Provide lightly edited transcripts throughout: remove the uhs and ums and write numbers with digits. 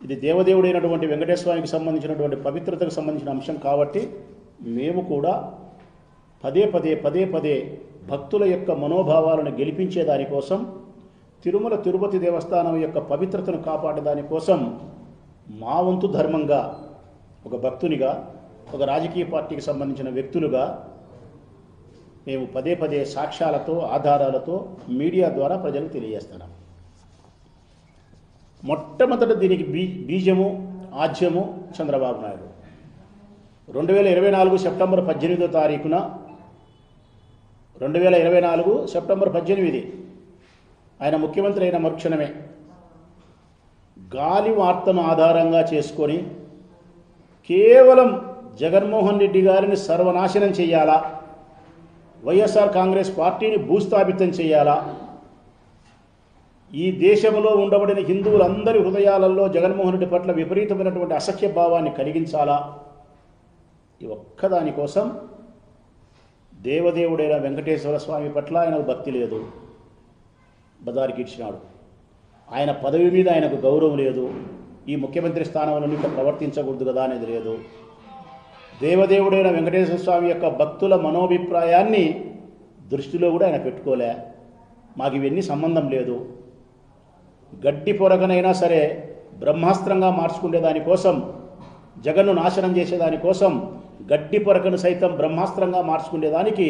ఇది దేవదేవుడైనటువంటి వెంకటేశ్వర స్వామికి సంబంధించినటువంటి పవిత్రతకు సంబంధించిన అంశం కాబట్టి మేము కూడా పదే పదే భక్తుల యొక్క మనోభావాలను గెలిపించే దానికోసం, తిరుమల తిరుపతి దేవస్థానం యొక్క పవిత్రతను కాపాడే దానికోసం మా వంతు ధర్మంగా, ఒక భక్తునిగా, ఒక రాజకీయ పార్టీకి సంబంధించిన వ్యక్తులుగా మేము పదే సాక్ష్యాలతో, ఆధారాలతో మీడియా ద్వారా ప్రజలకు తెలియజేస్తున్నాం. మొట్టమొదట దీనికి బీజము, ఆజ్యము చంద్రబాబు నాయుడు. 2024 సెప్టెంబర్ 18వ తారీఖున 2024 సెప్టెంబర్ 18 ఆయన ముఖ్యమంత్రి అయిన మరుక్షణమే గాలి వార్తను ఆధారంగా చేసుకొని కేవలం జగన్మోహన్ రెడ్డి గారిని సర్వనాశనం చేయాలా, వైఎస్ఆర్ కాంగ్రెస్ పార్టీని భూస్థాపితం చేయాలా, ఈ దేశంలో ఉండబడిన హిందువులందరి హృదయాలలో జగన్మోహన్ రెడ్డి పట్ల విపరీతమైనటువంటి అసఖ్య భావాన్ని కలిగించాలా, ఈ ఒక్కదానికోసం దేవదేవుడైన వెంకటేశ్వర స్వామి పట్ల ఆయనకు భక్తి లేదు, బదారికి ఇచ్చినాడు. ఆయన పదవి మీద ఆయనకు గౌరవం లేదు, ఈ ముఖ్యమంత్రి స్థానంలో ఇంకా ప్రవర్తించకూడదు కదా అనేది లేదు. దేవదేవుడైన వెంకటేశ్వర స్వామి యొక్క భక్తుల మనోభిప్రాయాన్ని దృష్టిలో కూడా ఆయన పెట్టుకోలే. మాకు ఇవన్నీ సంబంధం లేదు, గడ్డి పొరగనైనా సరే బ్రహ్మాస్త్రంగా మార్చుకునే దానికోసం, జగన్ను నాశనం చేసేదానికోసం గడ్డి పొరకను సైతం బ్రహ్మాస్త్రంగా మార్చుకునేదానికి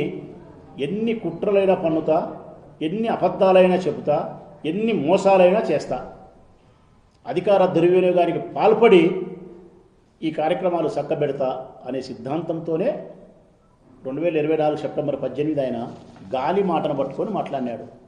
ఎన్ని కుట్రలైనా పన్నుతా, ఎన్ని అబద్ధాలైనా చెబుతా, ఎన్ని మోసాలైనా చేస్తా. అధికార దుర్వినియోగానికి పాల్పడి ఈ కార్యక్రమాలు చక్కబెడతా అనే సిద్ధాంతంతోనే 2024 సెప్టెంబర్ 18 ఆయన గాలి మాటను పట్టుకొని మాట్లాడినాడు.